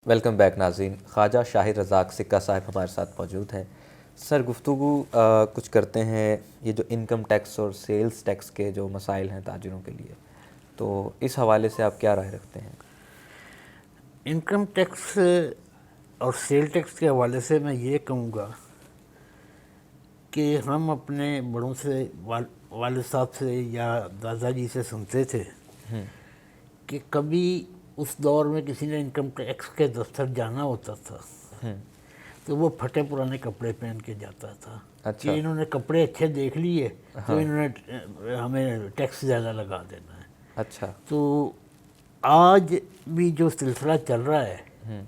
Welcome back ناظرین. خواجہ شاہد رزاق سکہ صاحب ہمارے ساتھ موجود ہیں. سر گفتگو کچھ کرتے ہیں یہ جو انکم ٹیکس اور سیلز ٹیکس کے جو مسائل ہیں تاجروں کے لیے، تو اس حوالے سے آپ کیا رائے رکھتے ہیں؟ انکم ٹیکس اور سیل ٹیکس کے حوالے سے میں یہ کہوں گا کہ ہم اپنے بڑوں سے والد صاحب سے یا دادا جی سے سنتے تھے کہ کبھی اس دور میں کسی نے انکم ٹیکس کے دفتر جانا ہوتا تھا تو وہ پھٹے پرانے کپڑے پہن کے جاتا تھا اچھا. کہ انہوں نے کپڑے اچھے دیکھ لیے تو انہوں نے ہمیں ٹیکس زیادہ لگا دینا ہے. اچھا. تو آج بھی جو سلسلہ چل رہا ہے،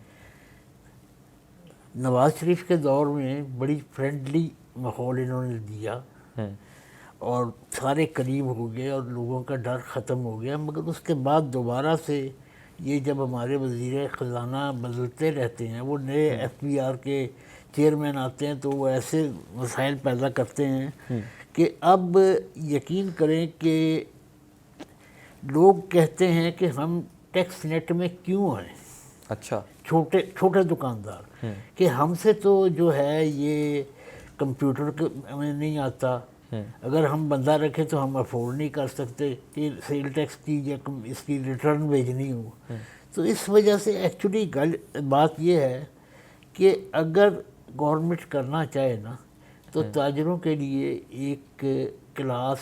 نواز شریف کے دور میں بڑی فرینڈلی ماحول انہوں نے دیا اور سارے قریب ہو گئے اور لوگوں کا ڈر ختم ہو گیا، مگر اس کے بعد دوبارہ سے یہ جب ہمارے وزیر خزانہ بدلتے رہتے ہیں، وہ نئے ایف بی آر کے چیئرمین آتے ہیں تو وہ ایسے مسائل پیدا کرتے ہیں کہ اب یقین کریں کہ لوگ کہتے ہیں کہ ہم ٹیکس نیٹ میں کیوں آئیں. اچھا. چھوٹے دکاندار کہ ہم سے تو جو ہے یہ کمپیوٹر میں نہیں آتا، اگر ہم بندہ رکھیں تو ہم افورڈ نہیں کر سکتے کہ سیل ٹیکس کی یا اس کی ریٹرن بھیجنی ہو. تو اس وجہ سے ایکچولی بات یہ ہے کہ اگر گورنمنٹ کرنا چاہے نا تو تاجروں کے لیے ایک کلاس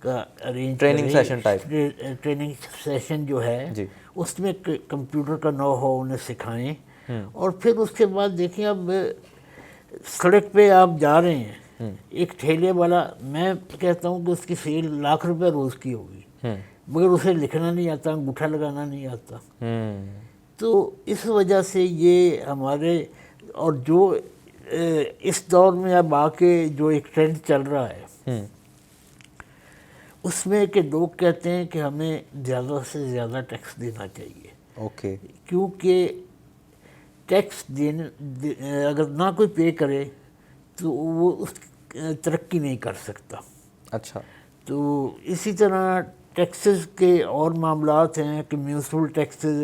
کا ارینج ٹریننگ سیشن جو ہے اس میں کمپیوٹر کا نو ہو انہیں سکھائیں، اور پھر اس کے بعد دیکھیں اب سڑک پہ آپ جا رہے ہیں، ایک ٹھیلے والا، میں کہتا ہوں کہ اس کی سیل ₹1,00,000 روز کی ہوگی مگر اسے لکھنا نہیں آتا، انگوٹھا لگانا نہیں آتا. تو اس وجہ سے یہ ہمارے اور جو اس دور میں اب آ کے جو ایک ٹرینڈ چل رہا ہے اس میں کہ لوگ کہتے ہیں کہ ہمیں زیادہ سے زیادہ ٹیکس دینا چاہیے. اوکے. کیونکہ ٹیکس اگر نہ کوئی پے کرے تو وہ اس ترقی نہیں کر سکتا. اچھا. تو اسی طرح ٹیکسز کے اور معاملات ہیں کہ میونسپل ٹیکسز،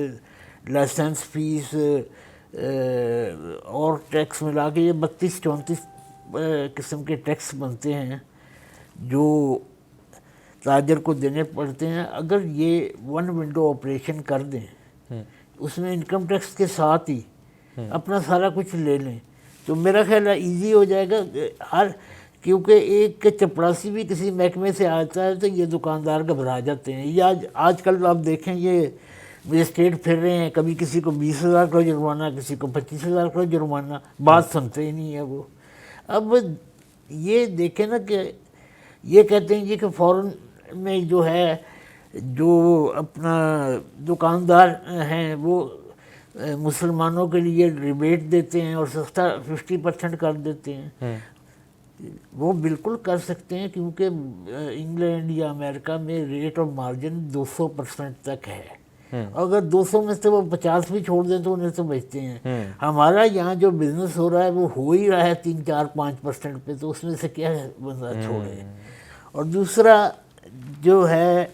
لائسنس فیس اور ٹیکس ملا کے یہ 32-34 قسم کے ٹیکس بنتے ہیں جو تاجر کو دینے پڑتے ہیں. اگر یہ ون ونڈو آپریشن کر دیں، اس میں انکم ٹیکس کے ساتھ ہی اپنا سارا کچھ لے لیں تو میرا خیال ہے ایزی ہو جائے گا. کیونکہ ایک چپڑاسی بھی کسی محکمے سے آتا ہے تو یہ دکاندار گھبرا جاتے ہیں. یہ آج کل آپ دیکھیں یہ مجسٹریٹ پھر رہے ہیں، کبھی کسی کو 20,000 کا جرمانہ، کسی کو 25,000 کا جرمانہ، بات سنتے ہی نہیں ہے وہ. اب یہ دیکھیں نا کہ یہ کہتے ہیں جی کہ فوراً میں جو ہے جو اپنا دکاندار ہیں وہ مسلمانوں کے لیے ریبیٹ دیتے ہیں اور سستا 50% کر دیتے ہیں. وہ بالکل کر سکتے ہیں کیونکہ انگلینڈ یا امریکہ میں ریٹ آف مارجن 200% تک ہے. اگر 200 میں سے وہ 50 بھی چھوڑ دیں تو انہیں تو بچتے ہیں. ہمارا یہاں جو بزنس ہو رہا ہے وہ ہو ہی رہا ہے 3-4-5% پہ، تو اس میں سے کیا بندہ چھوڑے. اور دوسرا جو ہے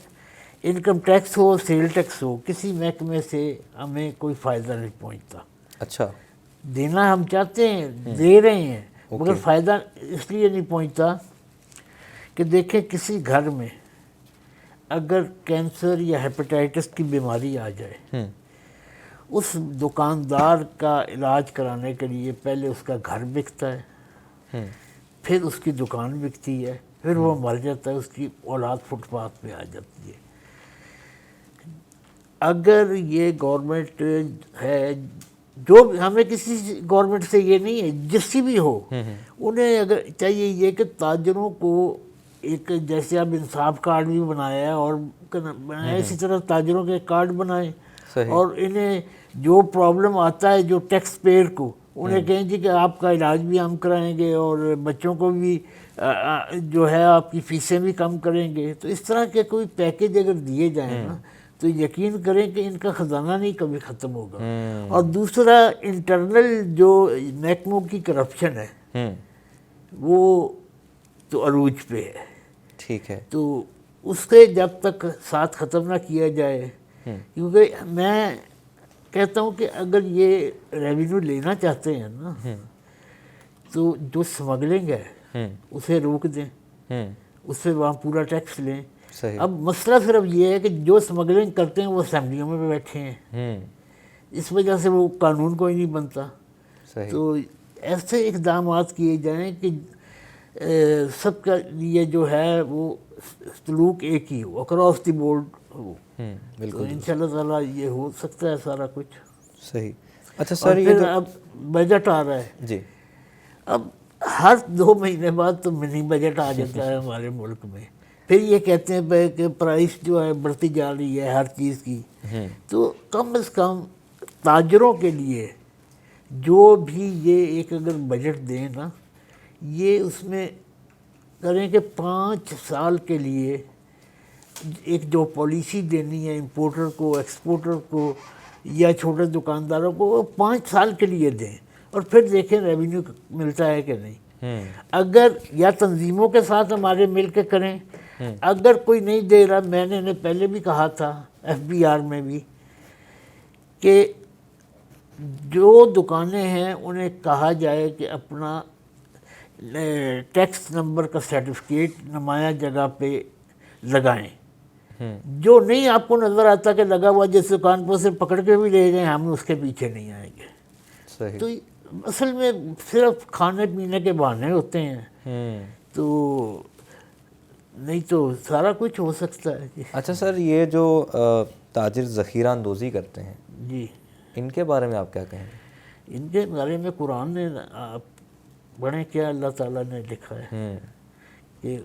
انکم ٹیکس ہو سیل ٹیکس ہو، کسی محکمے سے ہمیں کوئی فائدہ نہیں پہنچتا. اچھا. دینا ہم چاہتے ہیں، دے رہے ہیں، مگر فائدہ اس لیے نہیں پہنچتا کہ دیکھیں کسی گھر میں اگر کینسر یا ہیپیٹائٹس کی بیماری آ جائے، اس دکاندار کا علاج کرانے کے لیے پہلے اس کا گھر بکتا ہے، پھر اس کی دکان بکتی ہے، پھر وہ مر جاتا ہے، اس کی اولاد فٹ پاتھ پہ آ جاتی ہے. اگر یہ گورنمنٹ ہے، جو ہمیں کسی گورنمنٹ سے یہ نہیں ہے، جس سے بھی ہو، انہیں اگر چاہیے یہ کہ تاجروں کو ایک جیسے اب انصاف کارڈ بھی بنایا ہے اور بنایا، اسی طرح تاجروں کے کارڈ بنائیں اور انہیں جو پرابلم آتا ہے جو ٹیکس پیئر کو، انہیں کہیں جی کہ آپ کا علاج بھی ہم کرائیں گے اور بچوں کو بھی جو ہے آپ کی فیسیں بھی کم کریں گے. تو اس طرح کے کوئی پیکیج اگر دیے جائیں نا تو یقین کریں کہ ان کا خزانہ نہیں کبھی ختم ہوگا. اور دوسرا انٹرنل جو محکموں کی کرپشن ہے وہ تو عروج پہ ہے. ٹھیک ہے. تو اس سے جب تک ساتھ ختم نہ کیا جائے، کیونکہ میں کہتا ہوں کہ اگر یہ ریونیو لینا چاہتے ہیں نا تو جو اسمگلنگ ہے اسے روک دیں، اس سے وہاں پورا ٹیکس لیں. صحیح. اب مسئلہ صرف یہ ہے کہ جو اسمگلنگ کرتے ہیں وہ اسمبلیوں میں بھی بیٹھے ہیں، اس وجہ سے وہ قانون کوئی نہیں بنتا. صحیح. تو ایسے اقدامات کیے جائیں کہ سب کا لیے جو ہے وہ سلوک ایک ہی ہو، اکراس دی بورڈ ہو. تو بالکل انشاءاللہ تعالیٰ یہ ہو سکتا ہے سارا کچھ. صحیح. اچھا اور سر یہ پھر جو اب بجٹ آ رہا ہے، جی اب ہر 2 مہینے بعد تو منی بجٹ آ جاتا ہے ہمارے ملک میں. پھر یہ کہتے ہیں کہ پرائس جو ہے بڑھتی جا رہی ہے ہر چیز کی. تو کم از کم تاجروں کے لیے جو بھی یہ ایک اگر بجٹ دیں نا، یہ اس میں کریں کہ 5 سال کے لیے ایک جو پالیسی دینی ہے امپورٹر کو، ایکسپورٹر کو یا چھوٹے دکانداروں کو، وہ 5 سال کے لیے دیں اور پھر دیکھیں ریونیو ملتا ہے کہ نہیں. اگر یا تنظیموں کے ساتھ ہمارے مل کے کریں، اگر کوئی نہیں دے رہا، میں نے انہیں پہلے بھی کہا تھا FBR میں بھی کہ جو دکانیں ہیں انہیں کہا جائے کہ اپنا ٹیکس نمبر کا سرٹیفکیٹ نمایاں جگہ پہ لگائیں. جو نہیں آپ کو نظر آتا کہ لگا ہوا، جس دکان پر سے پکڑ کے بھی لے گئے، ہم اس کے پیچھے نہیں آئیں گے. صحیح. تو اصل میں صرف کھانے پینے کے بہانے ہوتے ہیں، تو نہیں تو سارا کچھ ہو سکتا ہے. اچھا سر یہ جو تاجر ذخیرہ اندوزی کرتے ہیں جی، ان کے بارے میں آپ کیا کہیں گے؟ ان کے بارے میں قرآن نے آپ پڑھیں کیا اللہ تعالیٰ نے لکھا ہے کہ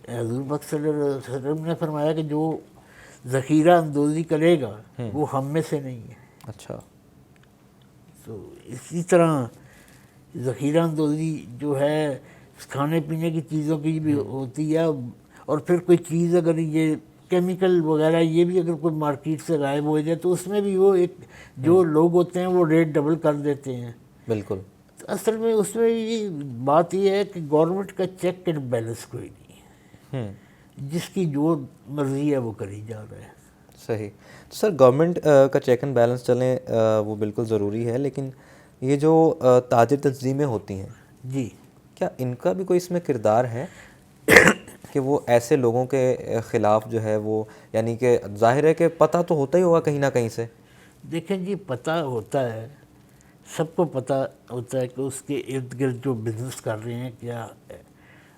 حضور پاک صلی اللہ علیہ وسلم نے فرمایا کہ جو ذخیرہ اندوزی کرے گا وہ ہم میں سے نہیں ہے. اچھا. تو اسی طرح ذخیرہ اندوزی جو ہے کھانے پینے کی چیزوں کی بھی ہوتی ہے. اور پھر کوئی چیز اگر یہ کیمیکل وغیرہ یہ بھی اگر کوئی مارکیٹ سے غائب ہو جائے تو اس میں بھی وہ ایک جو لوگ ہوتے ہیں وہ ریٹ ڈبل کر دیتے ہیں. بالکل. اصل میں اس میں یہ بات یہ ہے کہ گورنمنٹ کا چیک اینڈ بیلنس کوئی نہیں ہے، جس کی جو مرضی ہے وہ کری جا رہا ہے. صحیح. سر گورنمنٹ کا چیک اینڈ بیلنس چلیں وہ بالکل ضروری ہے، لیکن یہ جو تاجر تنظیمیں ہوتی ہیں جی، کیا ان کا بھی کوئی اس میں کردار ہے کہ وہ ایسے لوگوں کے خلاف جو ہے وہ، یعنی کہ ظاہر ہے کہ پتہ تو ہوتا ہی ہوگا کہیں نہ کہیں سے. دیکھیں جی پتہ ہوتا ہے، سب کو پتہ ہوتا ہے کہ اس کے ارد گرد جو بزنس کر رہے ہیں کیا ہے،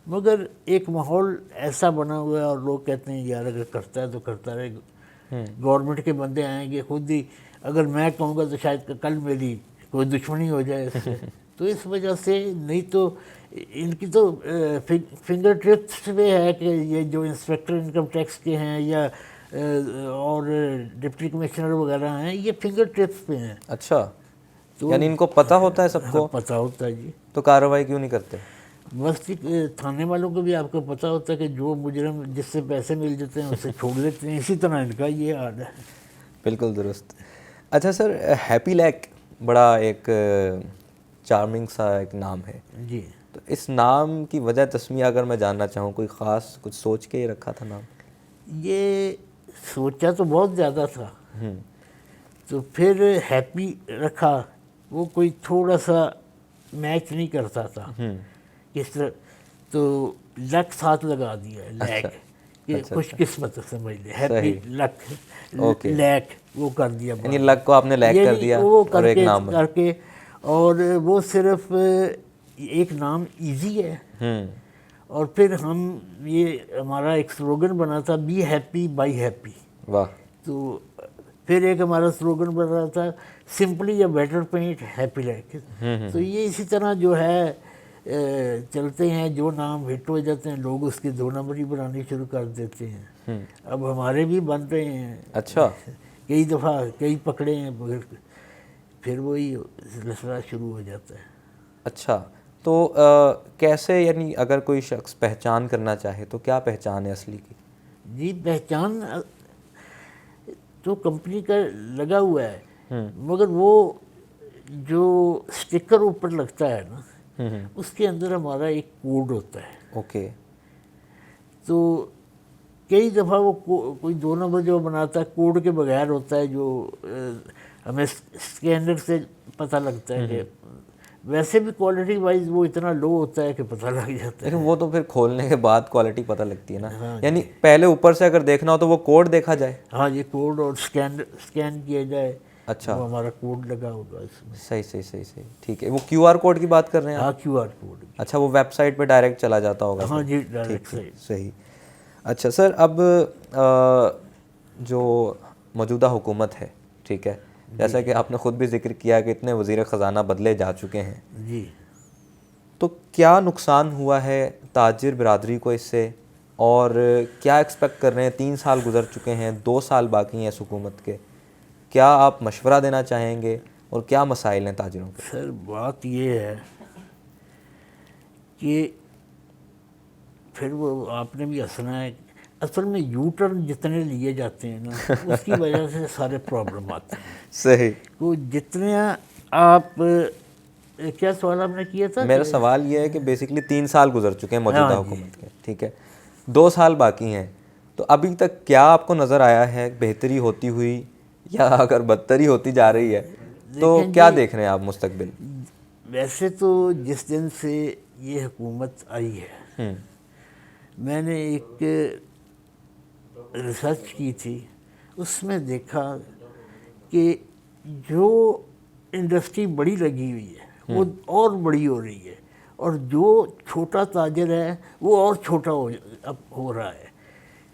مگر ایک ماحول ایسا بنا ہوا ہے اور لوگ کہتے ہیں یار اگر کرتا ہے تو کرتا رہے. گورنمنٹ کے بندے آئیں گے، خود ہی اگر میں کہوں گا تو شاید کل میری کوئی دشمنی ہو جائے اس سے. تو اس وجہ سے نہیں تو ان کی تو فنگر ٹپس پہ ہے کہ یہ جو انسپیکٹر انکم ٹیکس کے ہیں یا اور ڈپٹی کمشنر وغیرہ ہیں، یہ فنگر ٹپس پہ ہیں. اچھا، تو یعنی ان کو پتہ ہوتا ہے سب کو، پتہ ہوتا ہے جی. تو کارروائی کیوں نہیں کرتے؟ بس تھانے والوں کو بھی آپ کو پتہ ہوتا ہے کہ جو مجرم جس سے پیسے مل جاتے ہیں اسے چھوڑ دیتے ہیں. اسی طرح ان کا یہ حال ہے. بالکل درست. اچھا سر ہیپی لیک بڑا ایک چارمنگ سا ایک نام ہے جی. تو اس نام کی وجہ تسمیہ اگر میں جاننا چاہوں، کوئی خاص کچھ سوچ کے ہی رکھا تھا نام؟ یہ سوچا تو بہت زیادہ تھا، تو پھر ہیپی رکھا. وہ کوئی تھوڑا سا میچ نہیں کرتا تھا کس طرح، تو لک ساتھ لگا دیا ہے، لیک کہ خوش قسمت سمجھ لیں، ہیپی لک لیک وہ کر دیا. یعنی لک کو آپ نے لیک کر دیا وہ اور ایک نام کر کے، اور وہ صرف ایک نام ایزی ہے. اور پھر ہم یہ ہمارا ایک سلوگن بنا تھا بی ہیپی بائی ہیپی. واہ. تو پھر ایک ہمارا سلوگن بن رہا تھا simply a better paint happy like. تو یہ اسی طرح جو ہے چلتے ہیں، جو نام ہٹ ہو جاتے ہیں لوگ اس کی 2 نمبری بنانی شروع کر دیتے ہیں. اب ہمارے بھی بن رہے ہیں. اچھا. کئی دفعہ کئی پکڑے ہیں، پھر وہی سلسلہ شروع ہو جاتا ہے. اچھا، تو کیسے، یعنی اگر کوئی شخص پہچان کرنا چاہے تو کیا پہچان ہے اصلی کی؟ جی پہچان تو کمپنی کا لگا ہوا ہے، مگر وہ جو سٹیکر اوپر لگتا ہے نا، اس کے اندر ہمارا ایک کوڈ ہوتا ہے. اوکے. تو کئی دفعہ وہ کوئی 2 نمبر جو بناتا ہے کوڈ کے بغیر ہوتا ہے، جو ہمیں اسکینر سے پتہ لگتا ہے کہ ویسے بھی کوالٹی وائز وہ اتنا لو ہوتا ہے کہ پتہ لگ جاتا ہے. لیکن وہ تو پھر کھولنے کے بعد کوالٹی پتہ لگتی ہے نا. ہاں یعنی پہلے اوپر سے اگر دیکھنا ہو تو وہ کوڈ دیکھا جائے. ہاں یہ کوڈ اور اسکین کیا جائے. اچھا وہ ہمارا کوڈ لگا ہوگا اس میں. صحیح ٹھیک ہے. وہ کیو آر کوڈ کی بات کر رہے ہیں آپ؟ ہاں کیو آر کوڈ. اچھا وہ ویب سائٹ پہ ڈائریکٹ چلا جاتا ہوگا. ہاں جی ڈائریکٹ سائٹ. صحیح. اچھا سر اب جو موجودہ حکومت ہے ٹھیک ہے جیسا کہ آپ نے خود بھی ذکر کیا کہ اتنے وزیر خزانہ بدلے جا چکے ہیں جی تو کیا نقصان ہوا ہے تاجر برادری کو اس سے اور کیا ایکسپیکٹ کر رہے ہیں؟ 3 سال گزر چکے ہیں 2 سال باقی ہیں اس حکومت کے. کیا آپ مشورہ دینا چاہیں گے اور کیا مسائل ہیں تاجروں کے؟ سر بات یہ ہے کہ پھر وہ آپ نے بھی ہنسنا ہے. اصل میں یو ٹرن جتنے لیے جاتے ہیں نا اس کی وجہ سے سارے پرابلم آتے ہیں. صحیح. تو جتنے آپ کیا سوال آپ نے کیا تھا؟ میرا سوال یہ ہے کہ بیسکلی 3 سال گزر چکے ہیں موجودہ حکومت کے ٹھیک ہے 2 سال باقی ہیں تو ابھی تک کیا آپ کو نظر آیا ہے بہتری ہوتی ہوئی یا اگر بدتری ہوتی جا رہی ہے تو کیا دیکھ رہے ہیں آپ مستقبل؟ ویسے تو جس دن سے یہ حکومت آئی ہے میں نے ایک ریسرچ کی تھی اس میں دیکھا کہ جو انڈسٹری بڑی لگی ہوئی ہے وہ اور بڑی ہو رہی ہے اور جو چھوٹا تاجر ہے وہ اور چھوٹا ہو رہا ہے.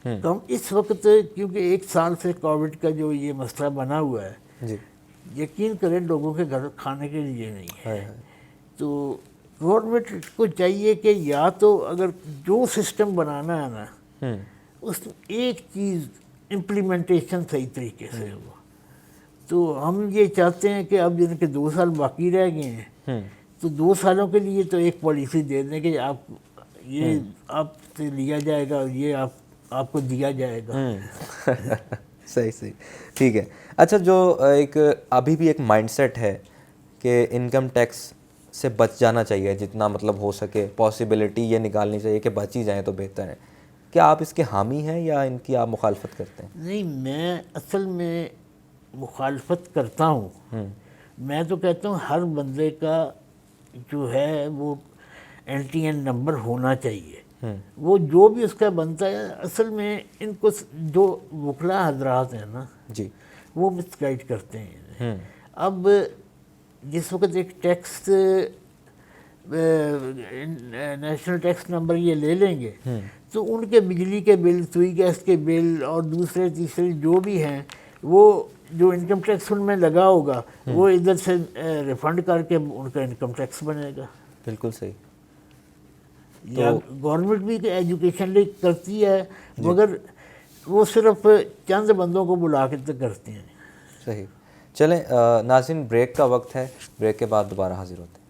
تو ہم اس وقت کیونکہ 1 سال سے کووڈ کا جو یہ مسئلہ بنا ہوا ہے جی یقین کریں لوگوں کے گھر کھانے کے لیے نہیں ہے. تو گورنمنٹ کو چاہیے کہ یا تو اگر جو سسٹم بنانا ہے نا اس ایک چیز امپلیمنٹیشن صحیح طریقے سے ہو. تو ہم یہ چاہتے ہیں کہ اب جن کے 2 سال باقی رہ گئے ہیں تو 2 سالوں کے لیے تو ایک پالیسی دے دیں کہ آپ یہ آپ سے لیا جائے گا اور یہ آپ کو دیا جائے گا. صحیح ٹھیک ہے. اچھا جو ایک ابھی بھی ایک مائنڈ سیٹ ہے کہ انکم ٹیکس سے بچ جانا چاہیے جتنا مطلب ہو سکے پاسبلٹی یہ نکالنی چاہیے کہ بچ ہی جائیں تو بہتر ہے. کیا آپ اس کے حامی ہیں یا ان کی آپ مخالفت کرتے ہیں؟ نہیں میں اصل میں مخالفت کرتا ہوں. میں تو کہتا ہوں ہر بندے کا جو ہے وہ NTN نمبر ہونا چاہیے. وہ جو بھی اس کا بنتا ہے اصل میں ان کو جو وکلا حضرات ہیں نا جی وہ مس گائڈ کرتے ہیں. اب جس وقت ایک ٹیکس نیشنل ٹیکس نمبر یہ لے لیں گے تو ان کے بجلی کے بل سوئی گیس کے بل اور دوسرے تیسرے جو بھی ہیں وہ جو انکم ٹیکس ان میں لگا ہوگا وہ ادھر سے ریفنڈ کر کے ان کا انکم ٹیکس بنے گا. بالکل صحیح. یا گورنمنٹ بھی ایجوکیشن کرتی ہے مگر وہ صرف چند بندوں کو بلا کے کرتے ہیں. صحیح. چلیں ناظرین بریک کا وقت ہے. بریک کے بعد دوبارہ حاضر ہوتے ہیں.